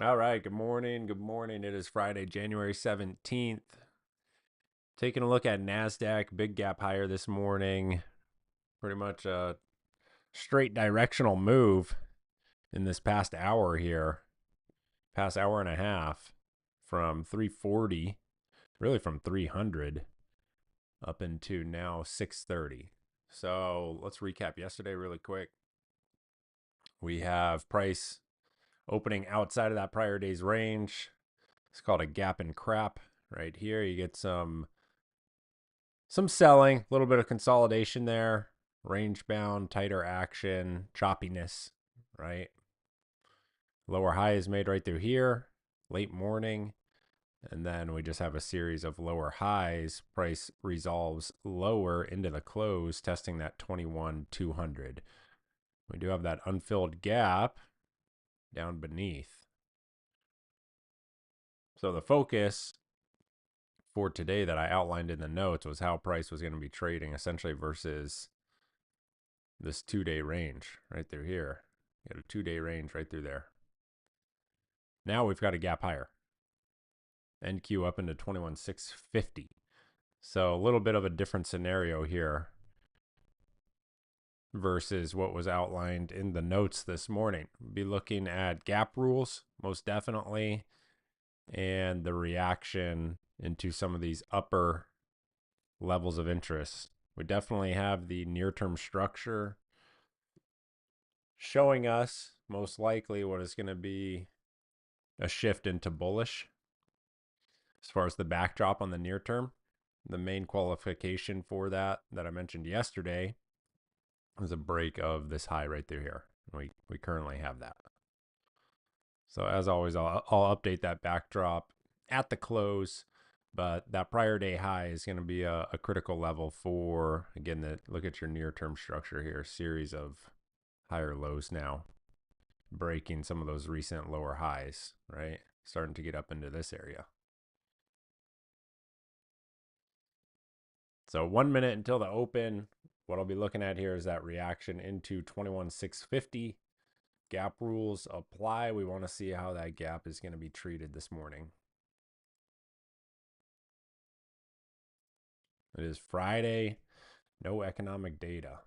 All right, good morning. Good morning. It is Friday, January 17th. Taking a look at NASDAQ, big gap higher this morning. Pretty much a straight directional move in this past hour here, past hour and a half from 340, really from 300 up into now 630. So let's recap yesterday really quick. We have price opening outside of that prior day's range. It's called a gap and crap right here. You get some selling, a little bit of consolidation there, range bound, tighter action, choppiness, right? Lower high is made right through here, late morning, and then we just have a series of lower highs. Price resolves lower into the close, testing that 21,200. We do have that unfilled gap down beneath. So the focus for today that I outlined in the notes was how price was going to be trading essentially versus this 2-day range right through here. You got a 2-day range right through there. Now we've got a gap higher. NQ up into 21,650. So a little bit of a different scenario here versus what was outlined in the notes this morning. We'll be looking at gap rules, most definitely, and the reaction into some of these upper levels of interest. We definitely have the near-term structure showing us most likely what is going to be a shift into bullish as far as the backdrop on the near term. The main qualification for that I mentioned yesterday was a break of this high right through here. We currently have that. So as always, I'll update that backdrop at the close, but that prior day high is going to be a critical level for, again, look at your near term structure here, series of higher lows now, breaking some of those recent lower highs, right? Starting to get up into this area. So 1 minute until the open. What I'll be looking at here is that reaction into 21,650. Gap rules apply. We want to see how that gap is going to be treated this morning. It is Friday. No economic data.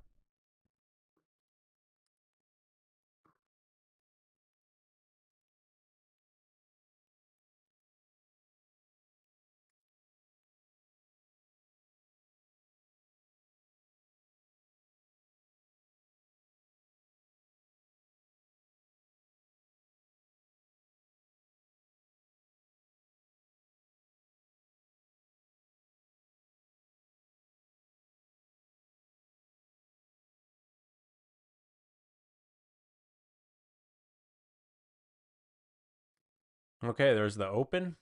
Okay, there's the open.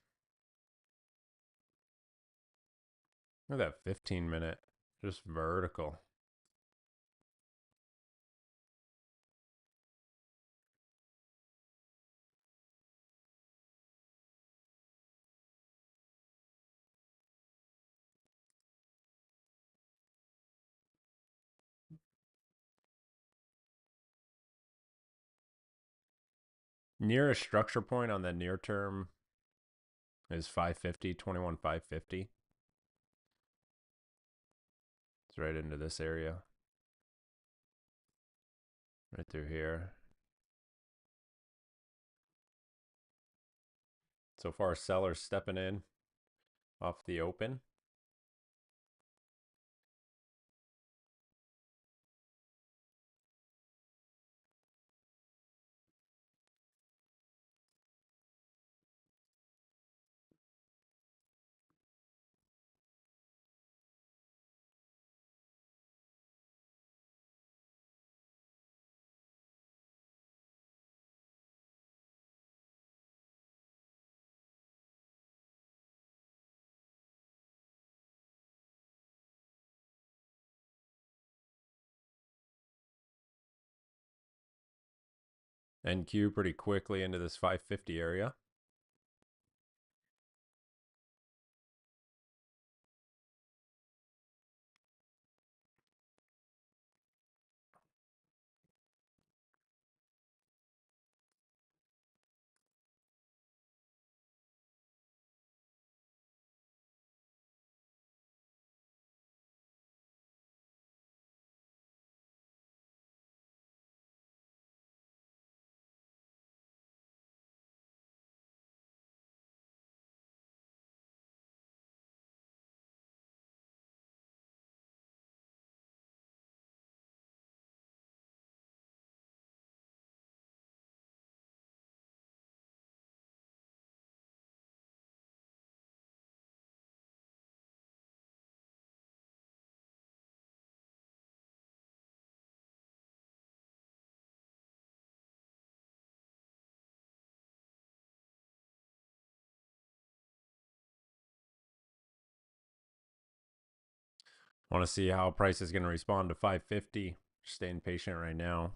Look at that 15-minute, just vertical. Nearest structure point on the near term is 550, 21,550. It's right into this area, right through here. So far, sellers stepping in off the open. NQ pretty quickly into this 550 area. Want to see how price is going to respond to 550. Staying patient right now.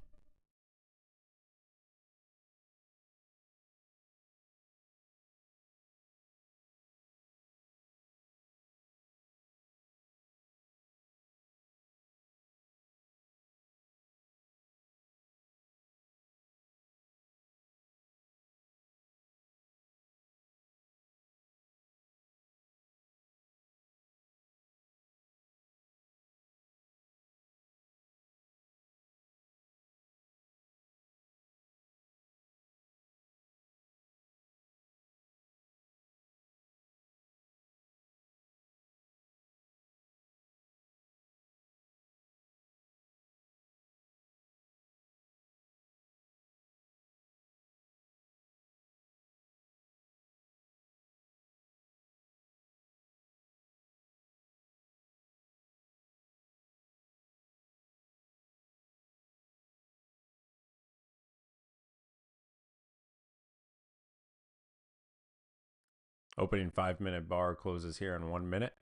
Opening 5 minute bar closes here in 1 minute.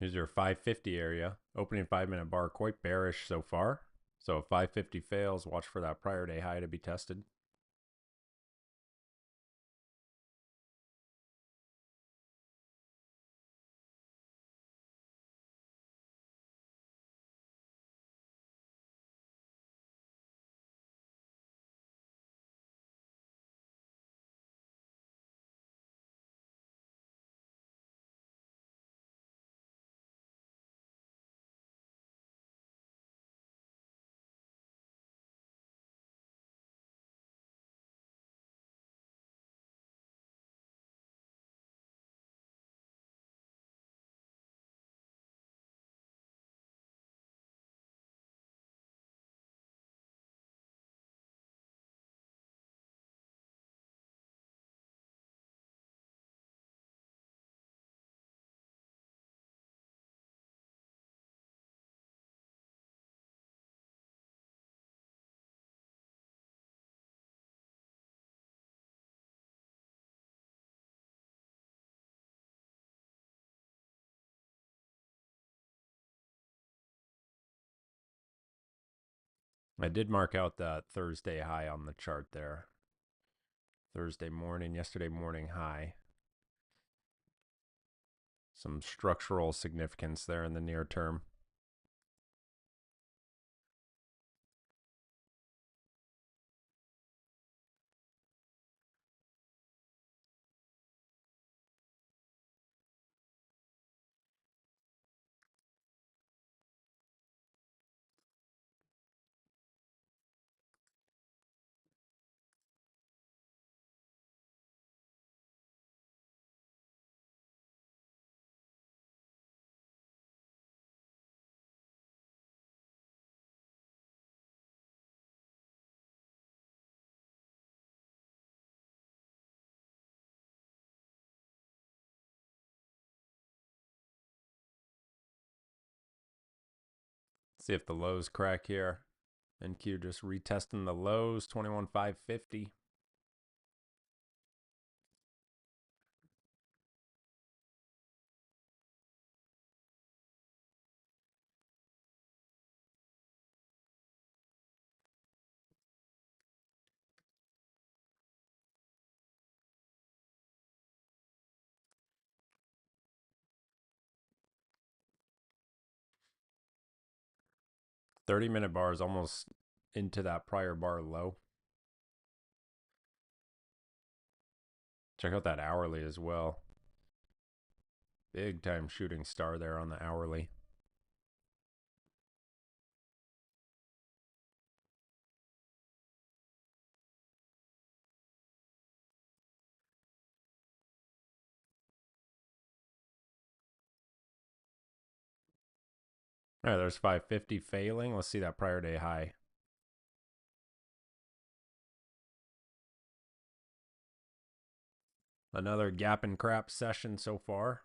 Here's your 550 area. Opening 5 minute bar quite bearish so far. So if 550 fails, watch for that prior day high to be tested. I did mark out that Thursday high on the chart there. Thursday morning, yesterday morning high. Some structural significance there in the near term. See if the lows crack here. NQ just retesting the lows, 21,550. $30-minute bar is almost into that prior bar low. Check out that hourly as well. Big time shooting star there on the hourly. All right, there's 550 failing. Let's see that prior day high. Another gap and crap session so far.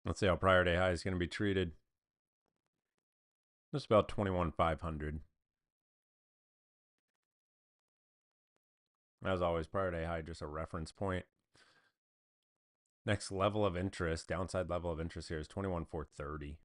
Let's see how prior day high is going to be treated. Just about 21,500. As always, prior day high, just a reference point. Next level of interest, downside level of interest here is 21,430.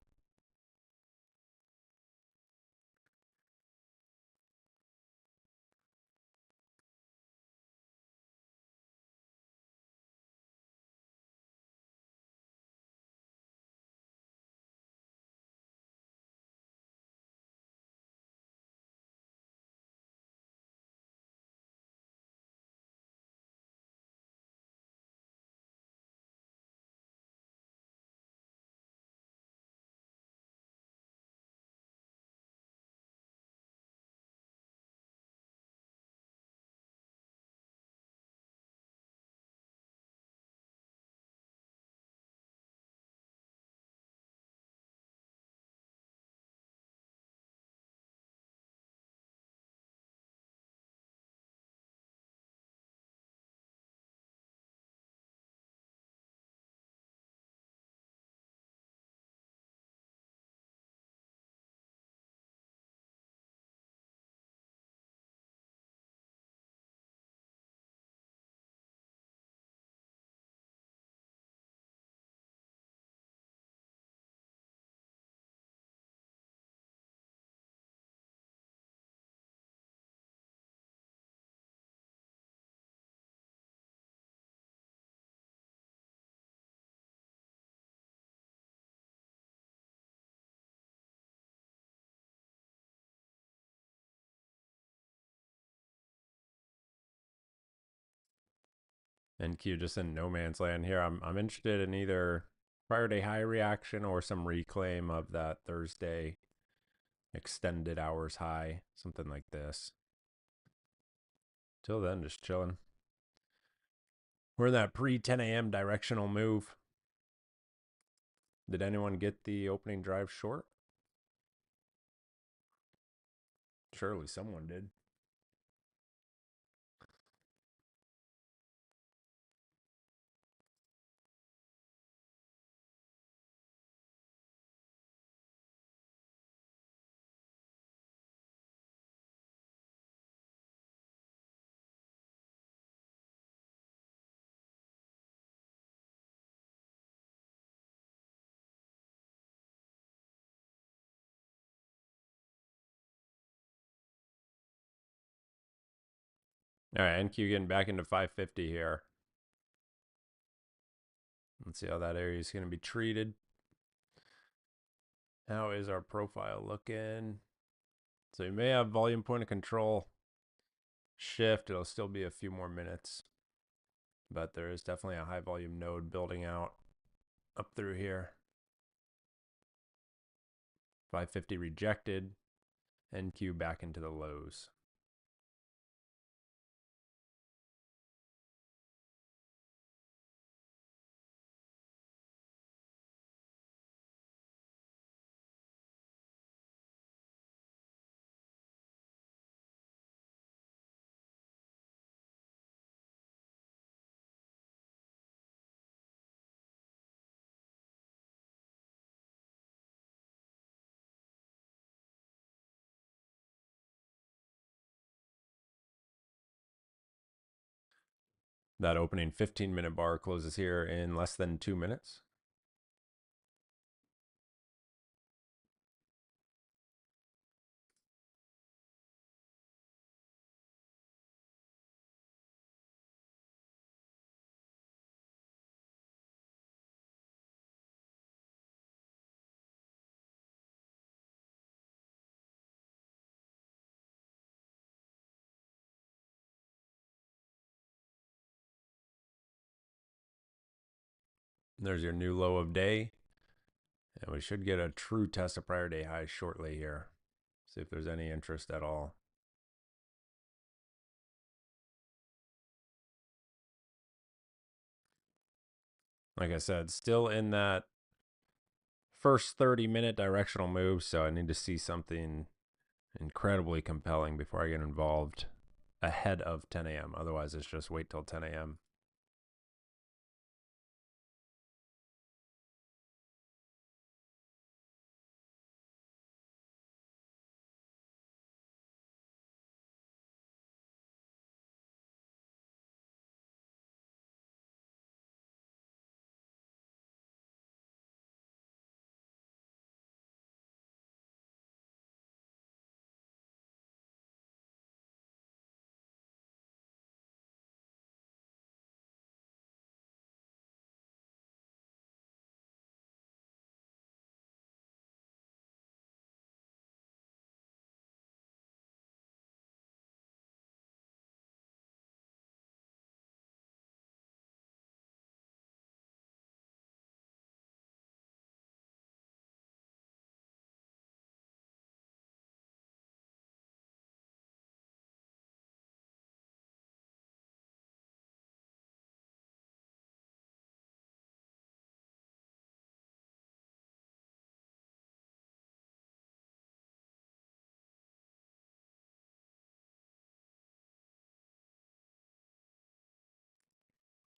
NQ just in no man's land here. I'm interested in either prior day high reaction or some reclaim of that Thursday extended hours high, something like this. Till then, just chilling. We're in that pre 10 a.m. directional move. Did anyone get the opening drive short? Surely someone did. All right, NQ getting back into 550 here. Let's see how that area is going to be treated. How is our profile looking? So you may have volume point of control shift. It'll still be a few more minutes, but there is definitely a high volume node building out up through here. 550 rejected. NQ back into the lows. That opening 15-minute bar closes here in less than 2 minutes. There's your new low of day. And we should get a true test of prior day highs shortly here. See if there's any interest at all. Like I said, still in that first 30-minute directional move, so I need to see something incredibly compelling before I get involved ahead of 10 a.m. Otherwise, it's just wait till 10 a.m.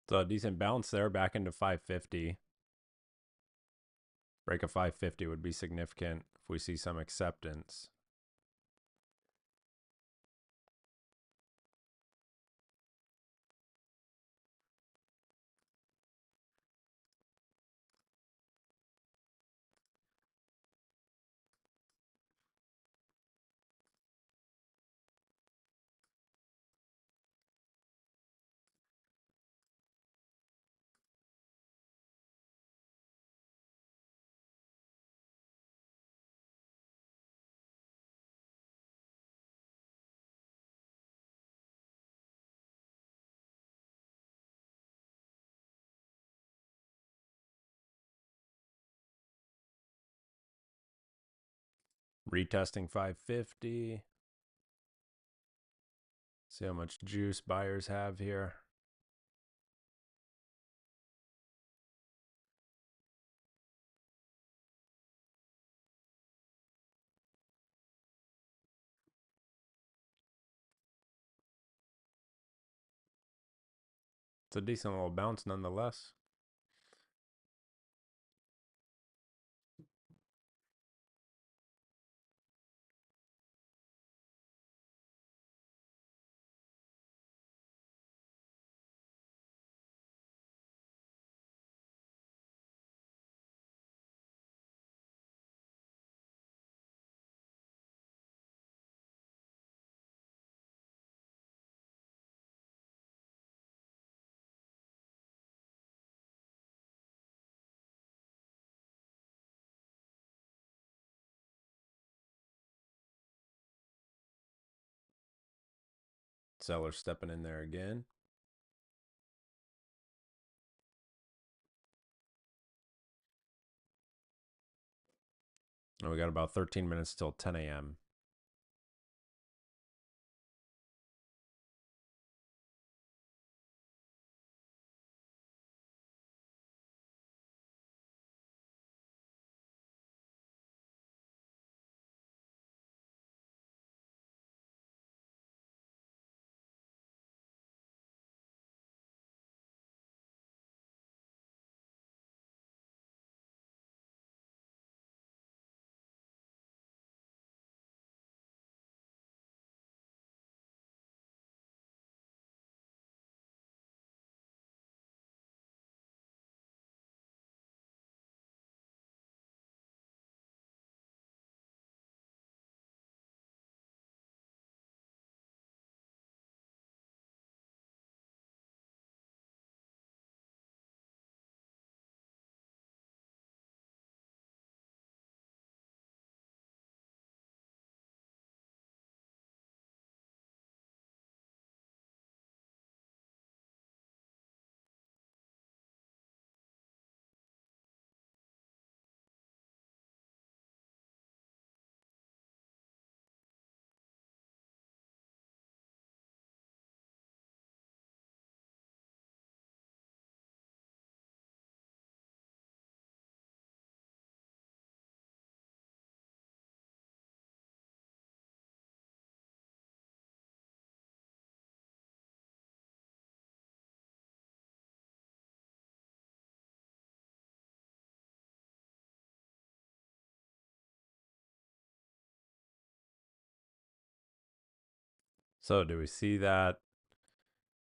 So a decent bounce there back into 550. Break of 550 would be significant if we see some acceptance. Retesting 550. See how much juice buyers have here. It's a decent little bounce nonetheless. Seller stepping in there again. And we got about 13 minutes till 10 a.m. So do we see that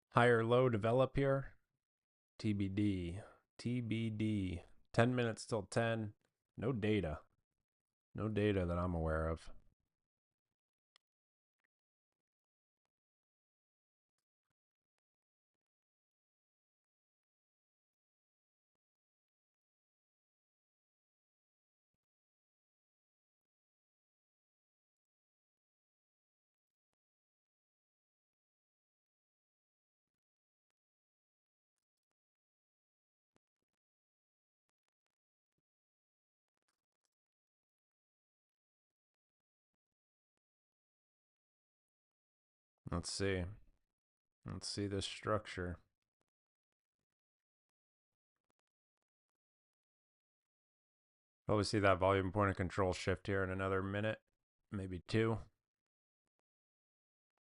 higher low develop here? TBD. TBD. 10 minutes till 10. No data. No data that I'm aware of. Let's see. Let's see this structure. Probably see that volume point of control shift here in another minute, maybe two.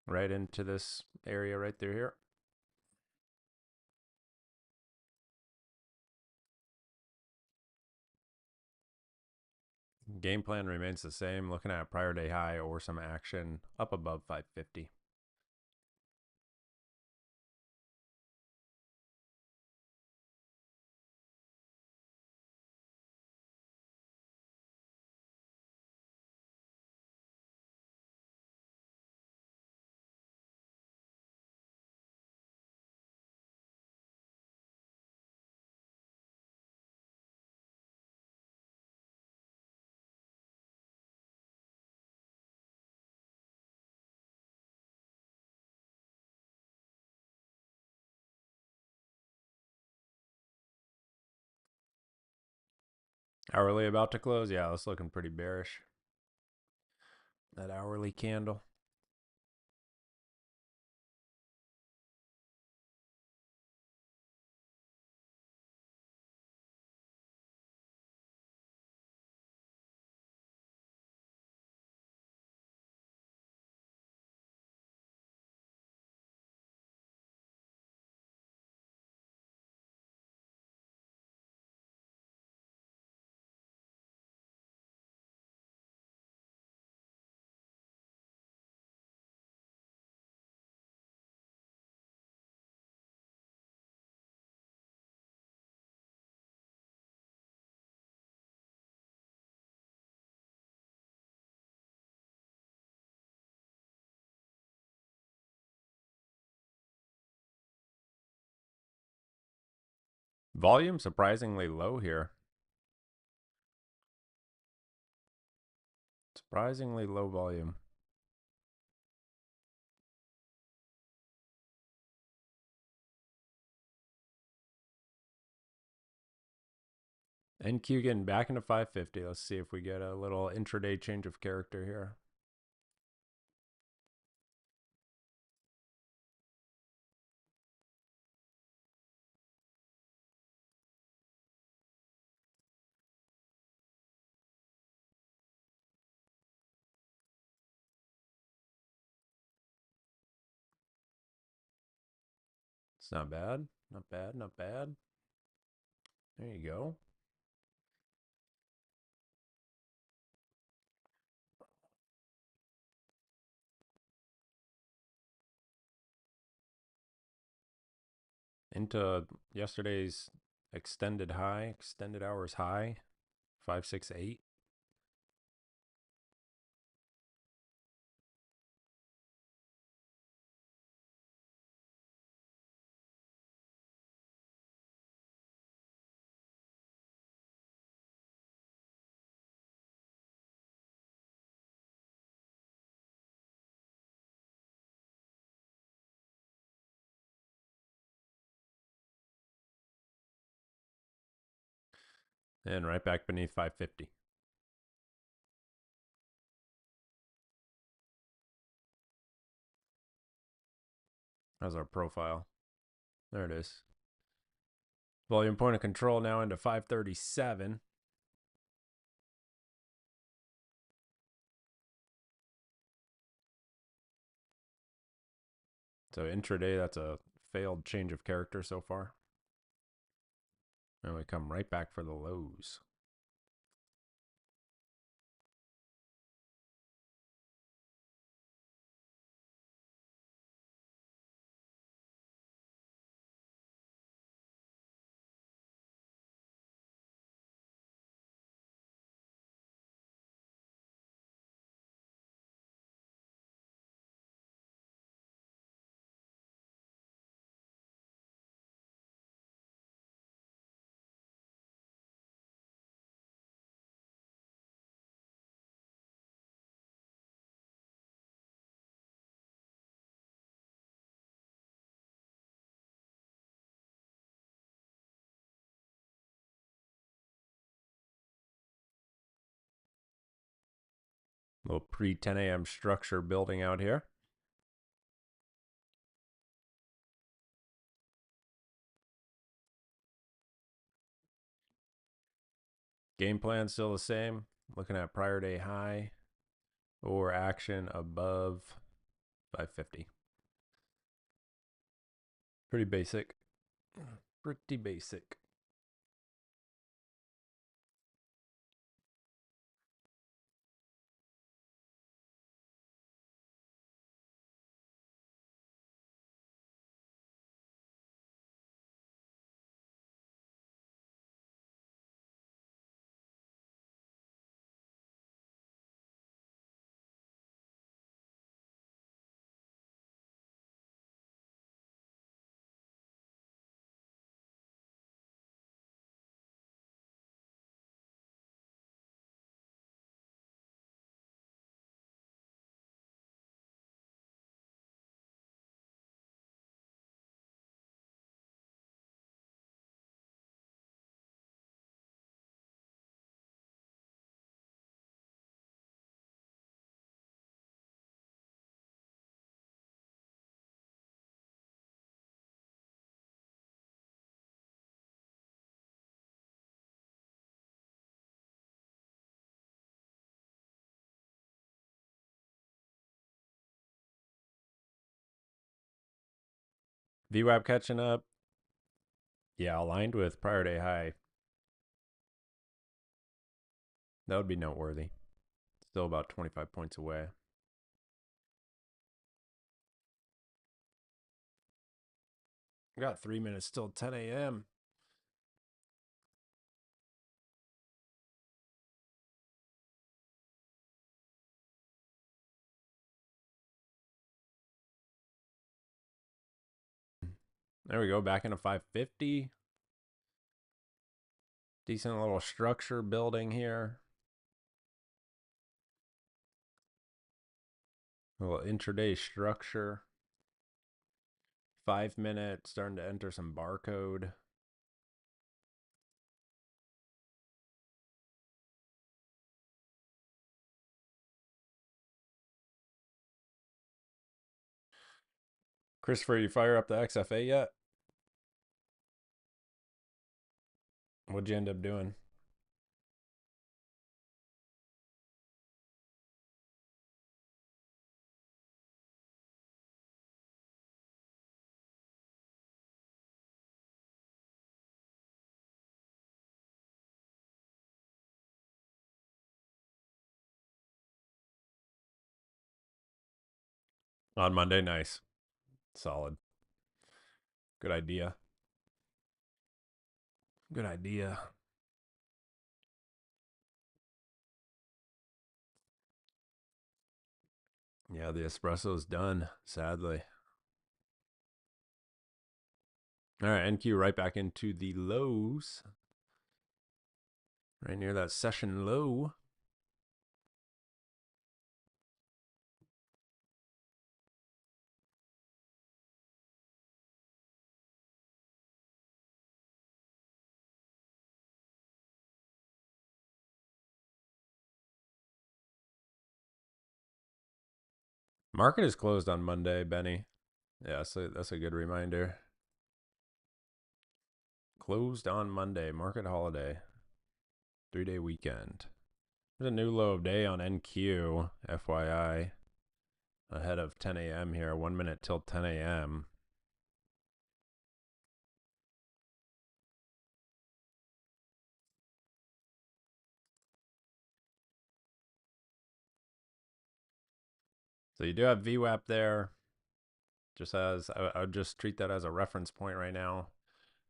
Right into this area right through here. Game plan remains the same, looking at a prior day high or some action up above 550. Hourly about to close. Yeah, that's looking pretty bearish. That hourly candle. Volume surprisingly low here. Surprisingly low volume. NQ getting back into 550. Let's see if we get a little intraday change of character here. It's not bad. Not bad. Not bad. There you go. Into yesterday's extended high, extended hours high, 568. And right back beneath 550. How's our profile? There it is. Volume point of control now into 537. So intraday, that's a failed change of character so far. And we come right back for the lows. Little pre 10 a.m. structure building out here. Game plan still the same. Looking at prior day high or action above 550. Pretty basic. Pretty basic. VWAP catching up. Yeah, aligned with prior day high. That would be noteworthy. Still about 25 points away. We got 3 minutes till 10 a.m. There we go. Back into 550. Decent little structure building here. A little intraday structure. 5 minutes. Starting to enter some barcode. Christopher, you fire up the XFA yet? What'd you end up doing? On Monday? Nice. Solid. Good idea. Good idea. Yeah, the espresso's done, sadly. All right, NQ right back into the lows. Right near that session low. Market is closed on Monday, Benny. Yeah, so that's a good reminder. Closed on Monday, market holiday. 3-day weekend. There's a new low of day on NQ, FYI. Ahead of 10 a.m. here, 1 minute till 10 a.m. So you do have VWAP there. Just as I would just treat that as a reference point right now.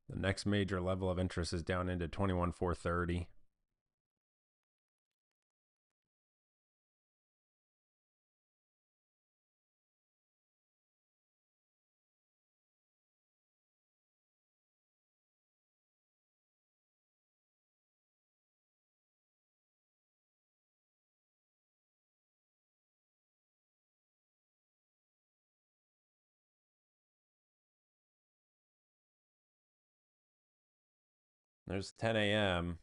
The next major level of interest is down into 21,430. There's 10 a.m.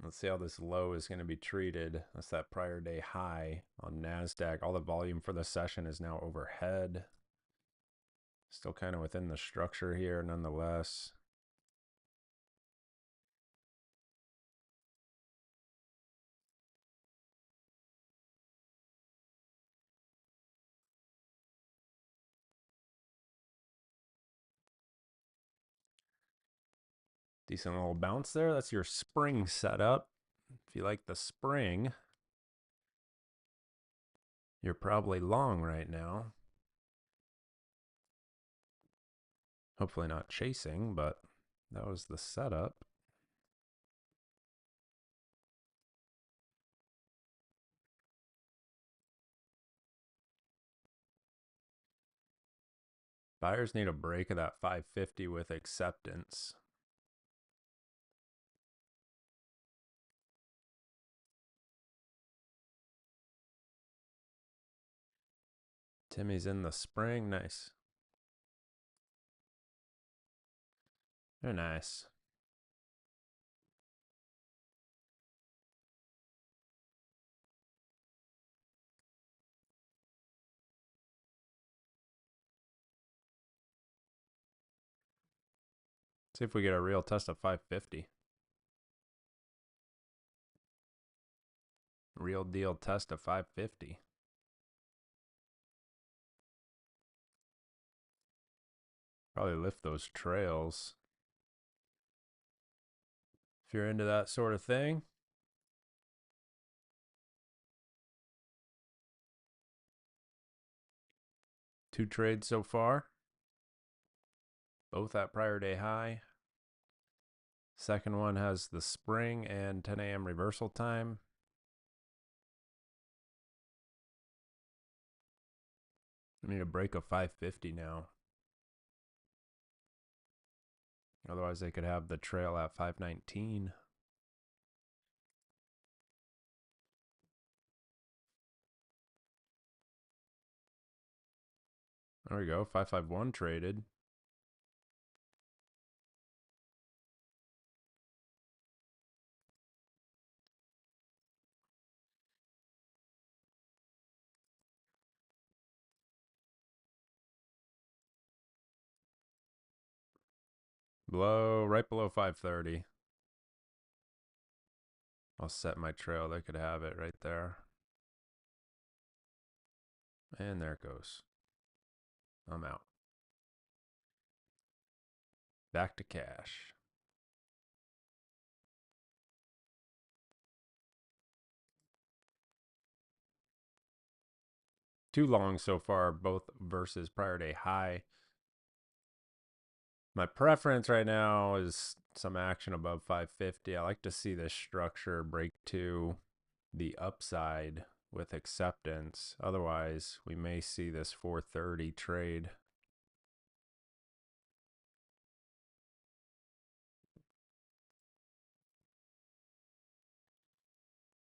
Let's see how this low is going to be treated. That's that prior day high on NASDAQ. All the volume for the session is now overhead. Still kind of within the structure here, nonetheless. Decent little bounce there. That's your spring setup. If you like the spring, you're probably long right now. Hopefully not chasing, but that was the setup. Buyers need a break of that 550 with acceptance. Timmy's in the spring. Nice. Very nice. See if we get a real test of 550. Real deal test of 550. Probably lift those trails. If you're into that sort of thing. Two trades so far. Both at prior day high. Second one has the spring and 10 a.m. reversal time. I need a break of 550 now. Otherwise, they could have the trail at 519. There we go. 551 traded. Right below 530. I'll set my trail. They could have it right there. And there it goes. I'm out. Back to cash. Too long so far, both versus prior day high. My preference right now is some action above 550. I like to see this structure break to the upside with acceptance. Otherwise, we may see this 430 trade.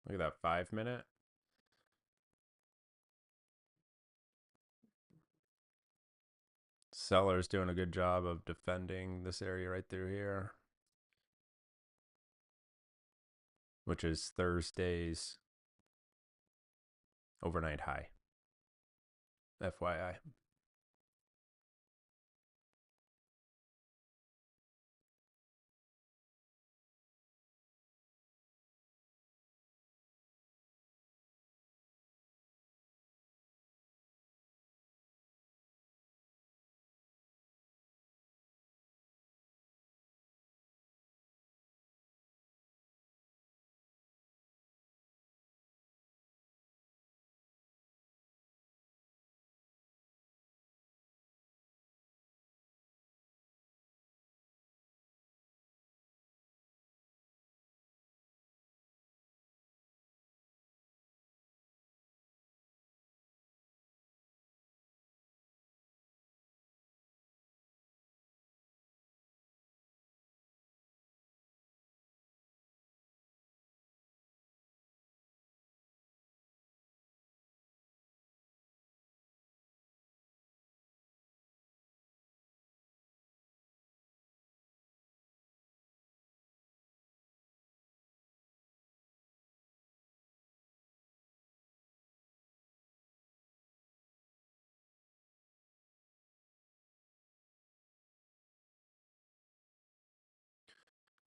Look at that 5 minute. Seller's doing a good job of defending this area right through here, which is Thursday's overnight high. FYI.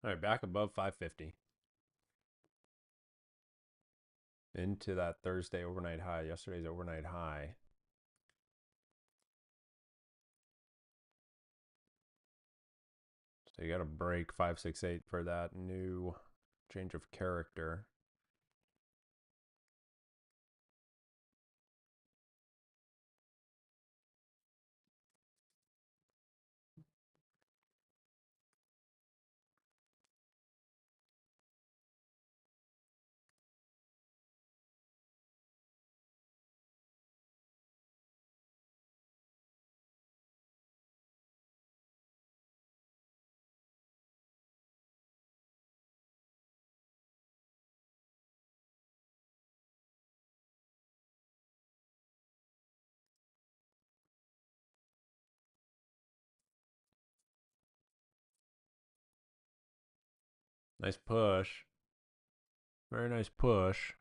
All right, back above 550. Into that Thursday overnight high, yesterday's overnight high. So you got to break 568 for that new change of character. Nice push. Very nice push.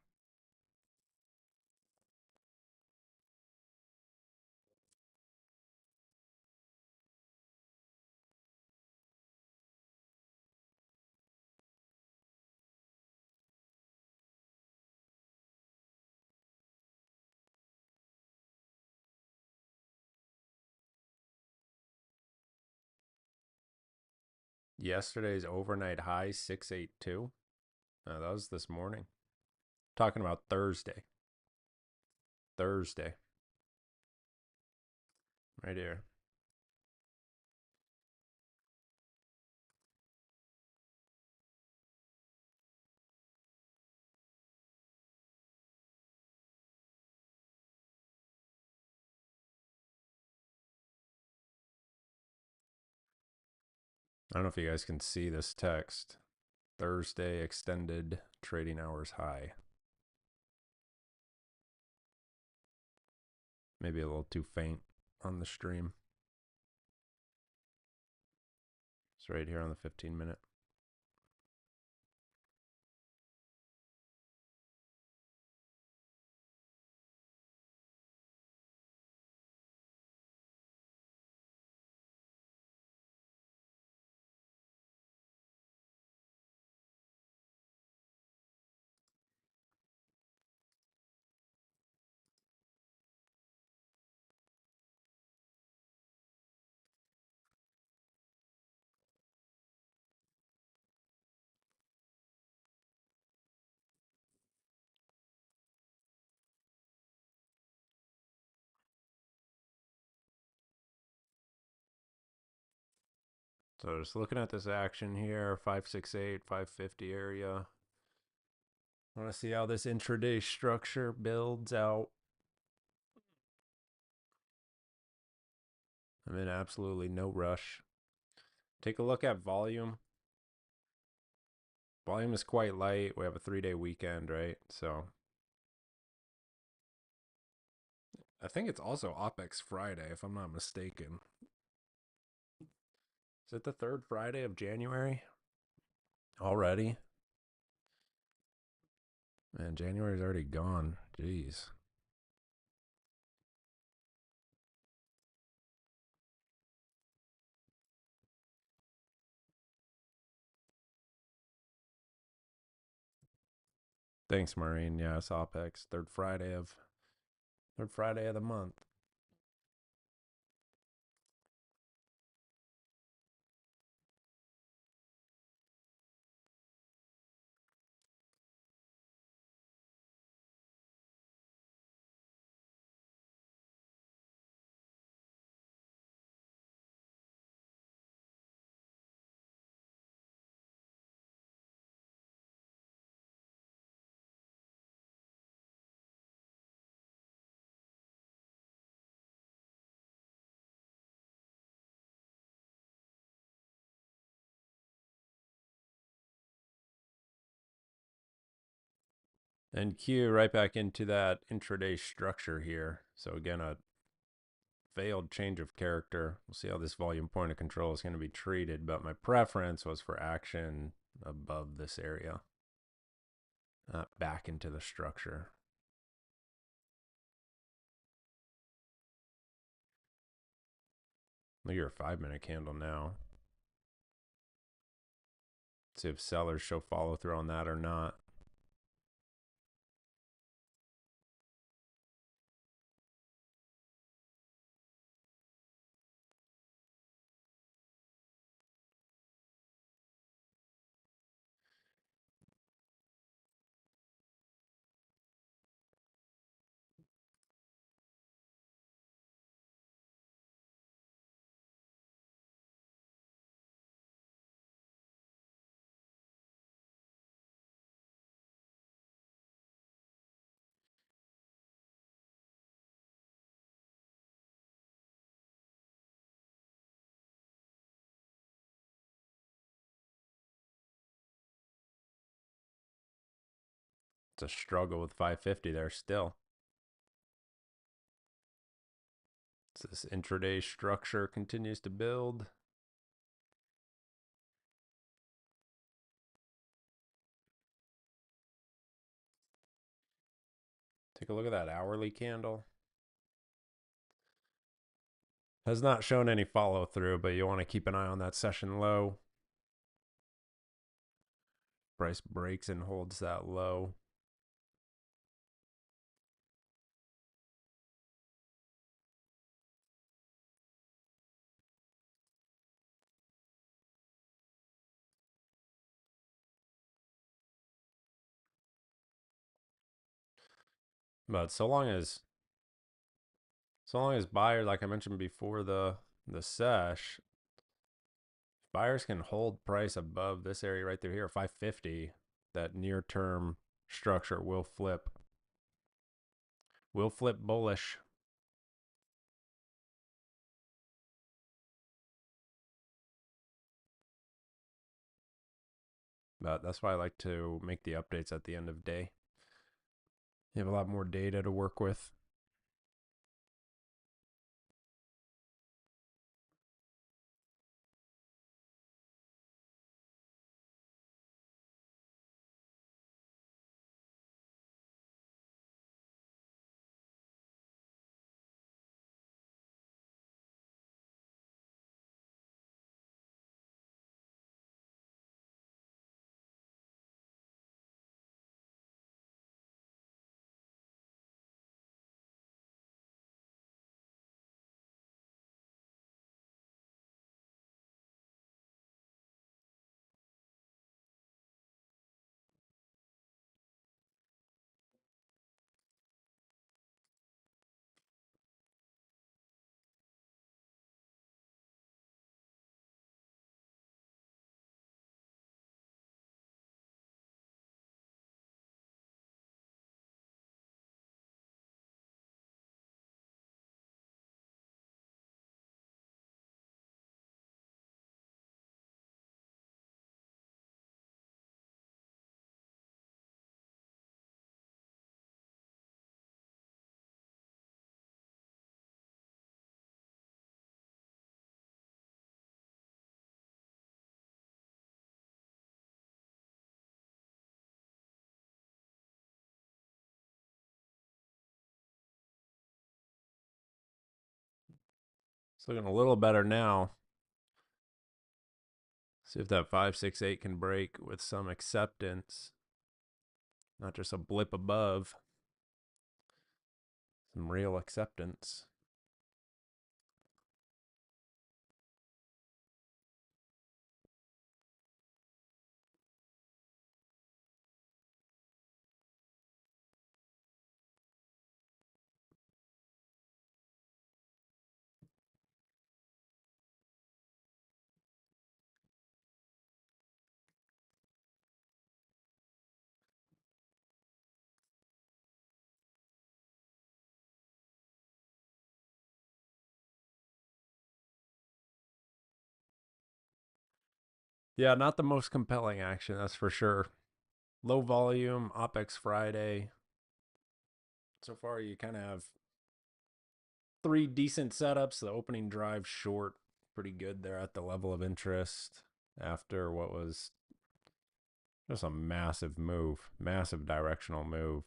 Yesterday's overnight high 682. That was this morning. Talking about Thursday. Thursday. Right here. I don't know if you guys can see this text. Thursday extended trading hours high. Maybe a little too faint on the stream. It's right here on the 15-minute. So just looking at this action here, 568, 550 area. I want to see how this intraday structure builds out. I'm in absolutely no rush. Take a look at volume. Volume is quite light. We have a 3-day weekend, right? So I think it's also OPEX Friday, if I'm not mistaken. Is it the third Friday of January already? Man, January's already gone. Jeez. Thanks, Maureen. Yes, OPEX. Third Friday of the month. And Q right back into that intraday structure here. So again, a failed change of character. We'll see how this volume point of control is going to be treated, but my preference was for action above this area, back into the structure. Look at your 5-minute candle now. See if sellers show follow through on that or not. It's a struggle with 550 there still. So this intraday structure continues to build. Take a look at that hourly candle. Has not shown any follow through, but you want to keep an eye on that session low. Price breaks and holds that low. But so long as buyers, like I mentioned before the sesh, buyers can hold price above this area right through here, 550, that near term structure will flip. Will flip bullish. But that's why I like to make the updates at the end of the day. You have a lot more data to work with. It's looking a little better now. See if that 568 can break with some acceptance, not just a blip above. Some real acceptance. Yeah, not the most compelling action, that's for sure. Low volume, OPEX Friday. So far, you kind of have three decent setups. The opening drive short, pretty good there at the level of interest after what was just a massive move, massive directional move.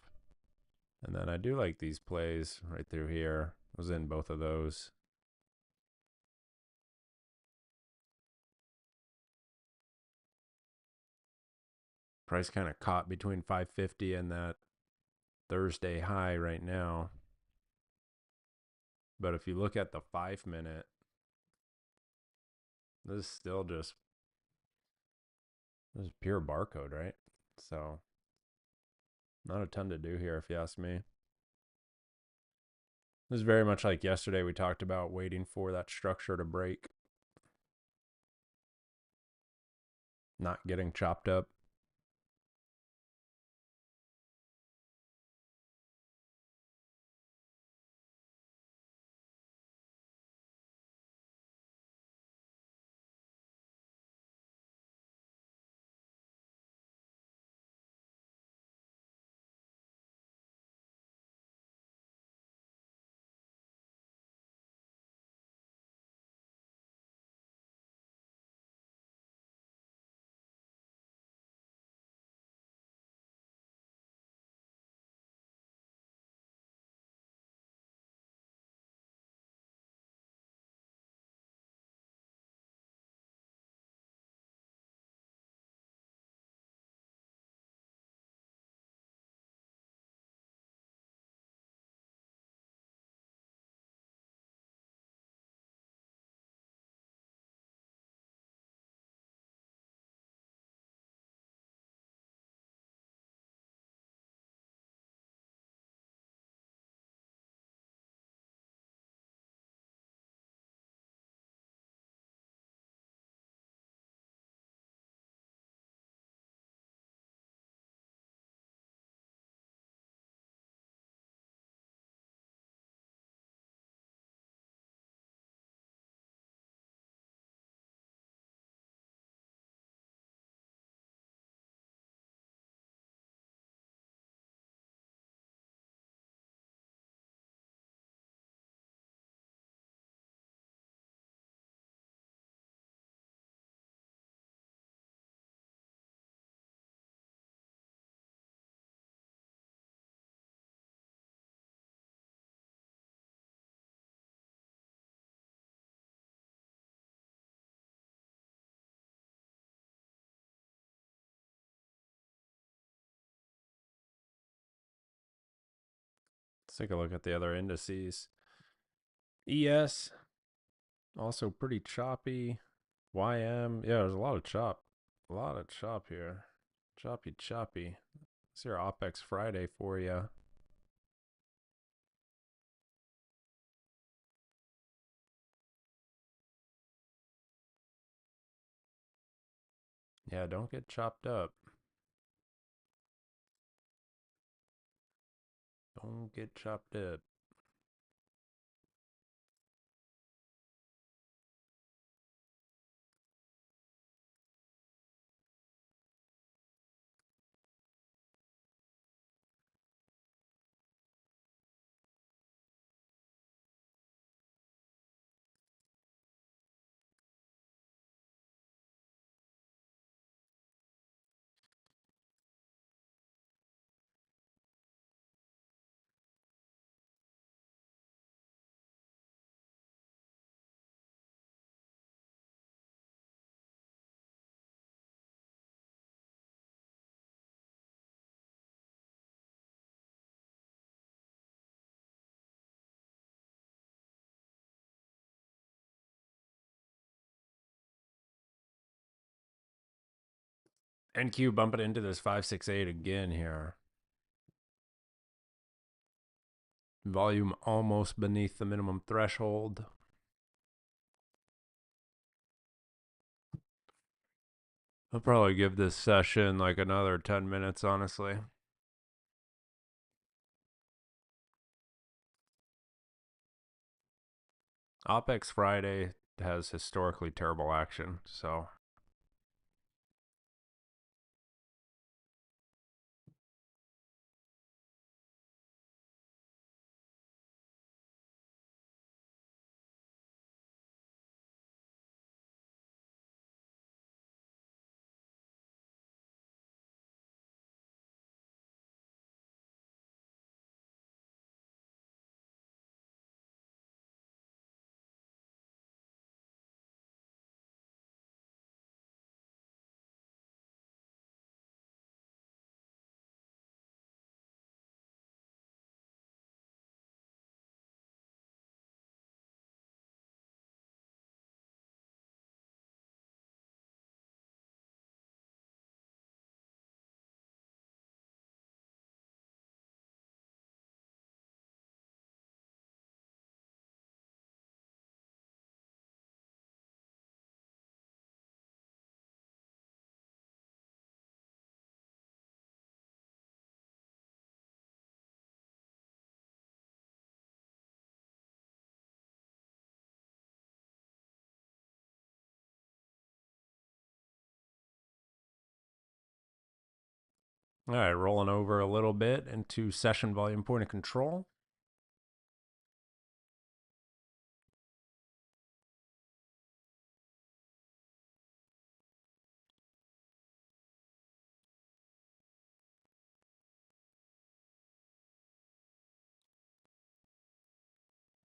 And then I do like these plays right through here. I was in both of those. Price kind of caught between 550 and that Thursday high right now. But if you look at the 5-minute, this is still just, this is pure barcode, right? So not a ton to do here if you ask me. This is very much like yesterday we talked about waiting for that structure to break. Not getting chopped up. Let's take a look at the other indices. ES, also pretty choppy. YM, yeah, there's a lot of chop. A lot of chop here. Choppy, choppy. Let's hear OPEX Friday for you. Yeah, don't get chopped up. Don't get chopped up. NQ bumping into this 568 again here. Volume almost beneath the minimum threshold. I'll probably give this session like another 10 minutes, honestly. OPEX Friday has historically terrible action, so All right, rolling over a little bit into session volume point of control.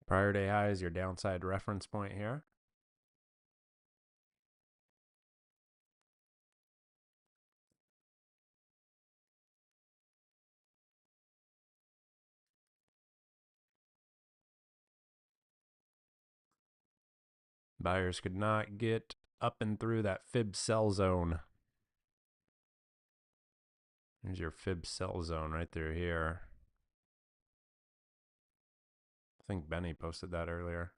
Prior day high is your downside reference point here. Buyers could not get up and through that fib sell zone. There's your fib sell zone right through here. I think Benny posted that earlier.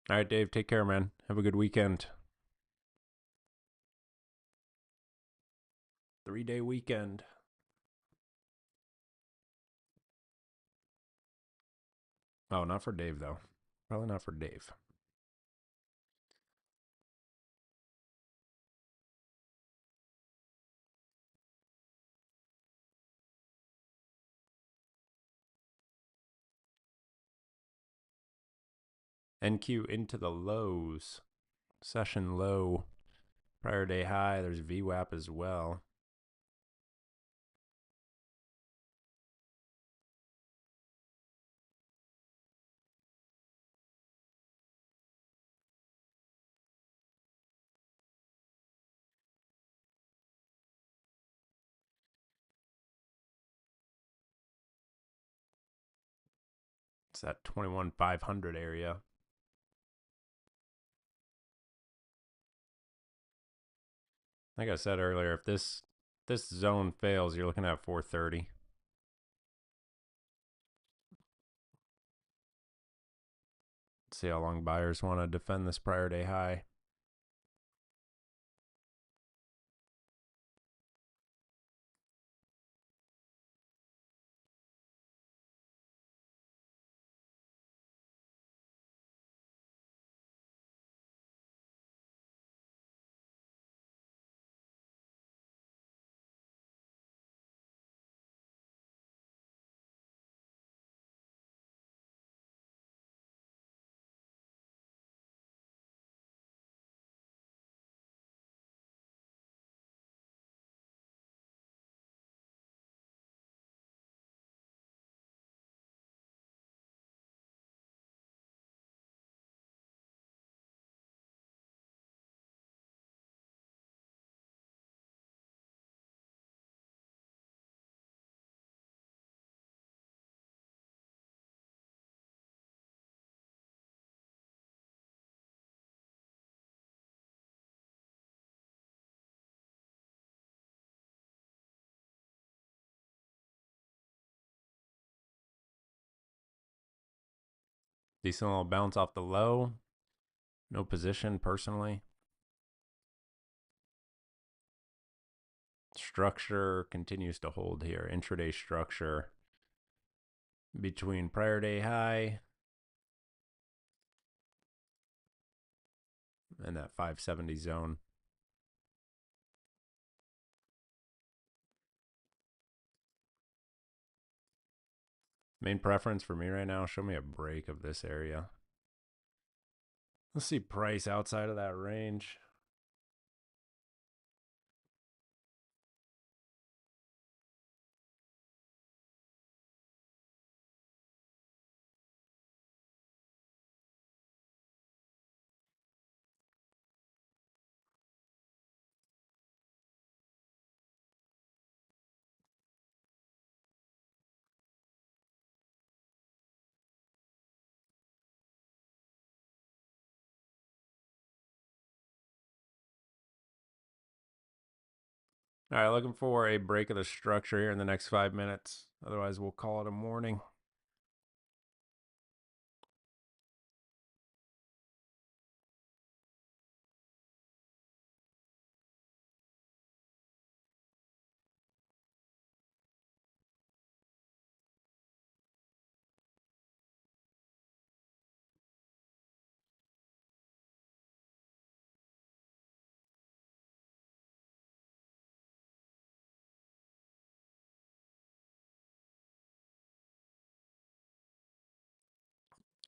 All right, Dave, take care, man. Have a good weekend. 3-day weekend. Oh, not for Dave, though. Probably not for Dave. NQ into the lows. Session low. Prior day high. There's VWAP as well. It's that 21,500 area. Like I said earlier, if this zone fails, you're looking at 430. Let's see how long buyers want to defend this prior day high. Decent little bounce off the low. No position personally. Structure continues to hold here. Intraday structure between prior day high and that 570 zone. Main preference for me right now, show me a break of this area. Let's see price outside of that range. All right, looking for a break of the structure here in the next 5 minutes. Otherwise, we'll call it a morning.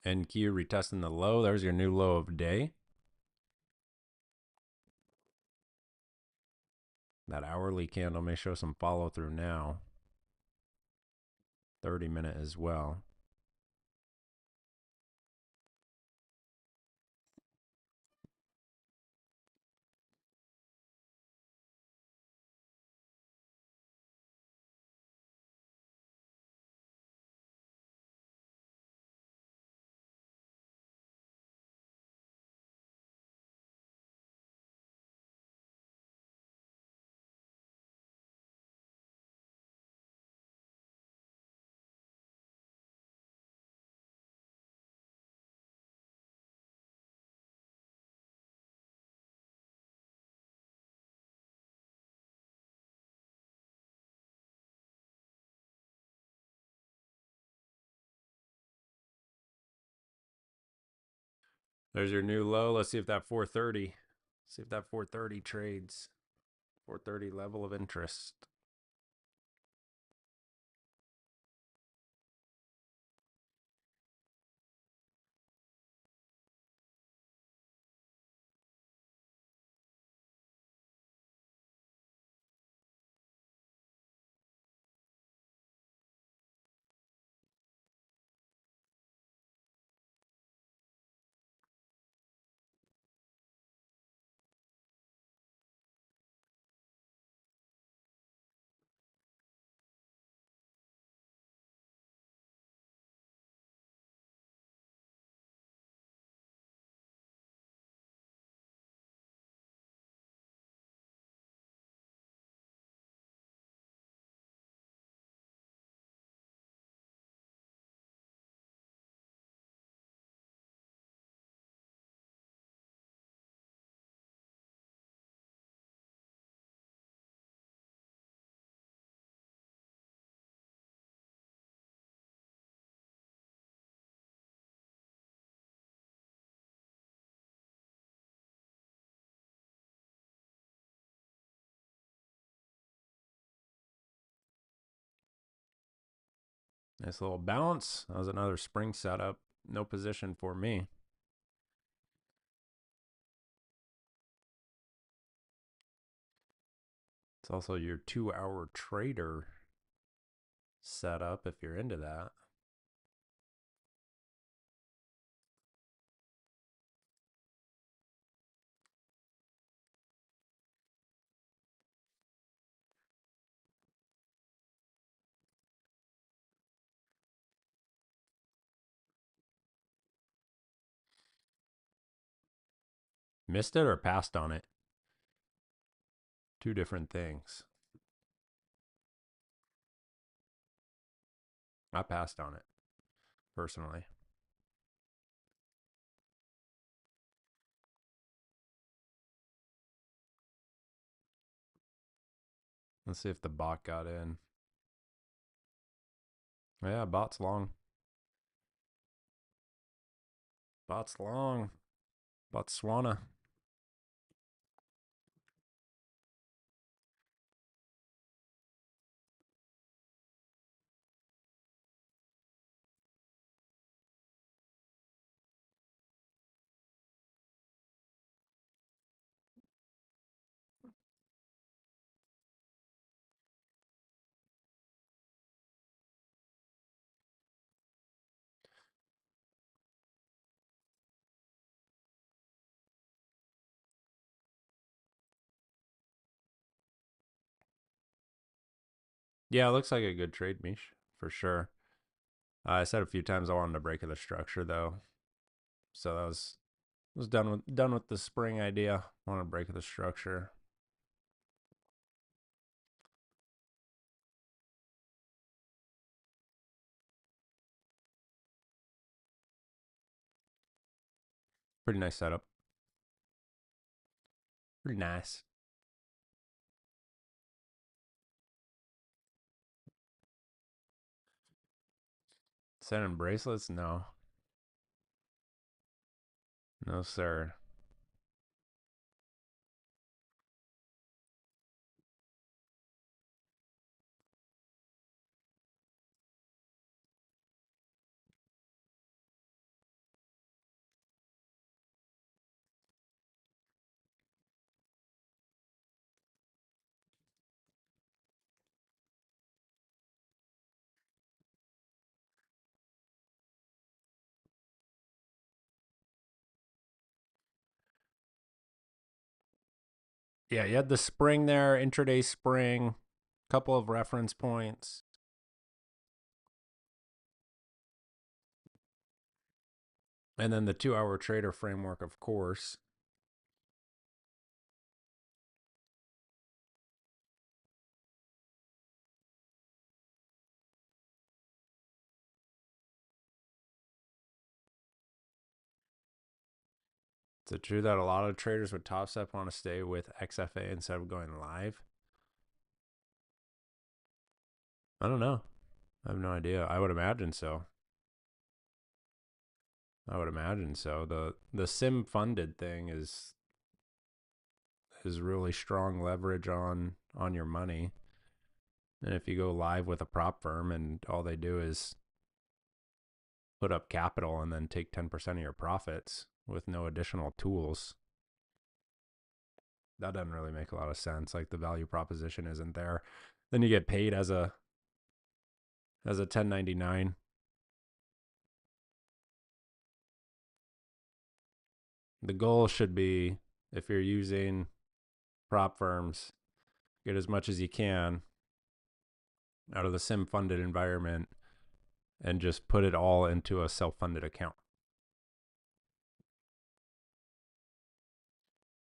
NQ retesting the low. There's your new low of day. That hourly candle may show some follow through now. 30-minute as well. There's your new low. Let's see if that 430. See if that 430 trades. 430 level of interest. Nice little bounce. That was another spring setup. No position for me. It's also your 2-hour trader setup if you're into that. Missed it or passed on it? Two different things. I passed on it, personally. Let's see if the bot got in. Yeah, bot's long. Bot's long. Botswana. Yeah, it looks like a good trade, Mish, for sure. I said a few times I wanted to break the structure though, so that was done with the spring idea. I want to break the structure. Pretty nice setup. Pretty nice. Sending bracelets? No. No, sir. Yeah, you had the spring there, intraday spring, couple of reference points. And then the 2 hour trader framework, of course. Is it true that a lot of traders with Top Step want to stay with XFA instead of going live? I don't know. I have no idea. I would imagine so. I would imagine so. The sim funded thing is really strong leverage on your money. And if you go live with a prop firm and all they do is put up capital and then take 10% of your profits with no additional tools, that doesn't really make a lot of sense. Like the value proposition isn't there. Then you get paid as a 1099. The goal should be, if you're using prop firms, get as much as you can out of the sim funded environment and just put it all into a self funded account.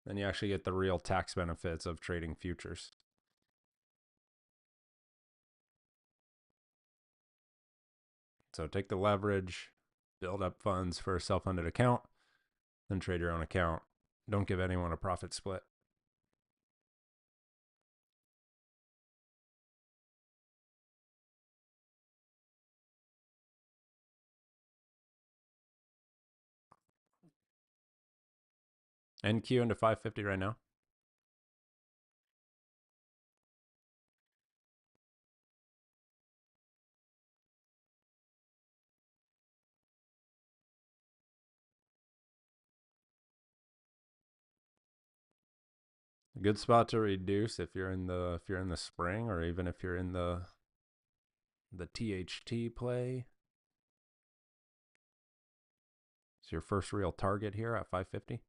Then you actually get the real tax benefits of trading futures. So take the leverage, build up funds for a self funded account, then trade your own account. Don't give anyone a profit split. NQ into 550 right now. A good spot to reduce if you're in the spring, or even if you're in the THT play. It's your first real target here at 550.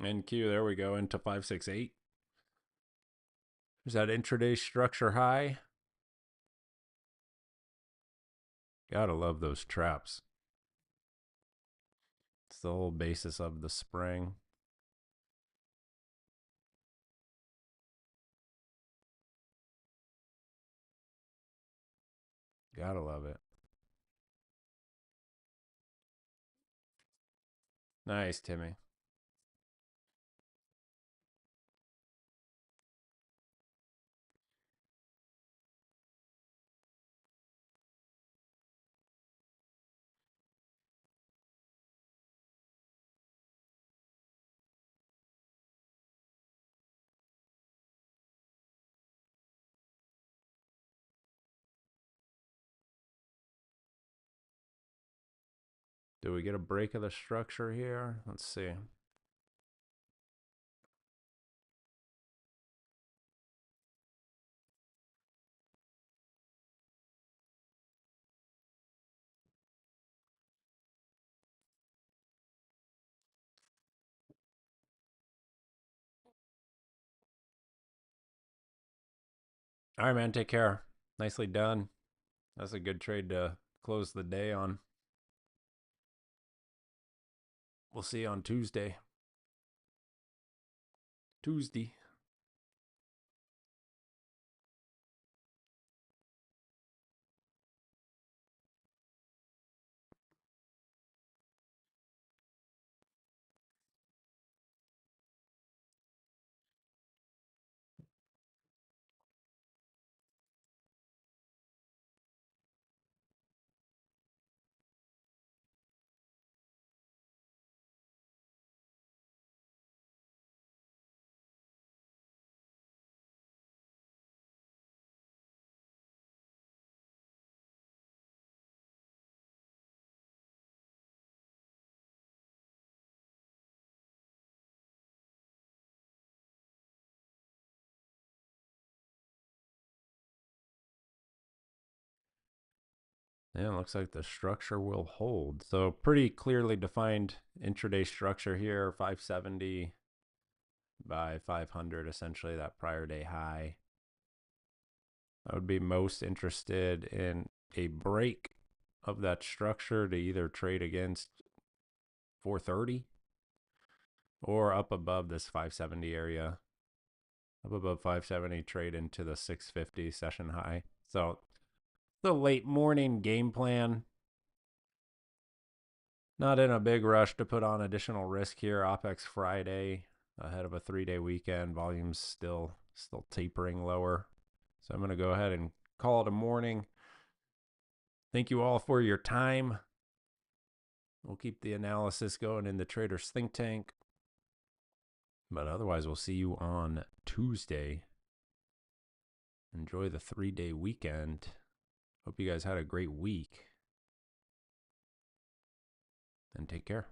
NQ, there we go, into 568. Is that intraday structure high? Gotta love those traps. It's the whole basis of the spring. Gotta love it. Nice, Timmy. Do we get a break of the structure here? Let's see. All right, man. Take care. Nicely done. That's a good trade to close the day on. We'll see you on Tuesday. Tuesday. Yeah, it looks like the structure will hold. So pretty clearly defined intraday structure here, 570 by 500, essentially that prior day high. I would be most interested in a break of that structure to either trade against 430 or up above this 570 area. Up above 570, trade into the 650 session high. So the late morning game plan. Not in a big rush to put on additional risk here. OPEX Friday ahead of a 3-day weekend. Volume's still tapering lower. So I'm going to go ahead and call it a morning. Thank you all for your time. We'll keep the analysis going in the Traders Think Tank. But otherwise, we'll see you on Tuesday. Enjoy the 3-day weekend. Hope you guys had a great week. And take care.